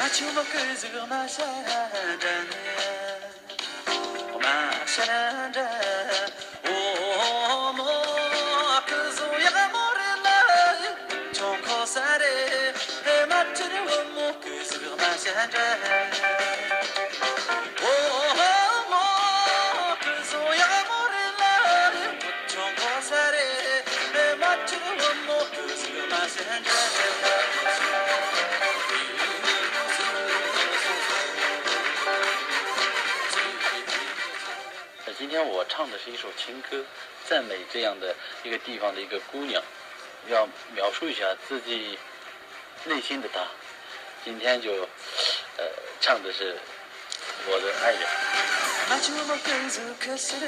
Machuma kızı maşada maşada o mo kızı yağmurla çok kosare maturu mo kızı maşada o mo kızı yağmurla çok kosare maturu mo kızı maşada今天我唱的是一首情歌，赞美这样的一个地方的一个姑娘，要描述一下自己内心的她。今天就唱的是我的爱人。Maturu mo kuzunga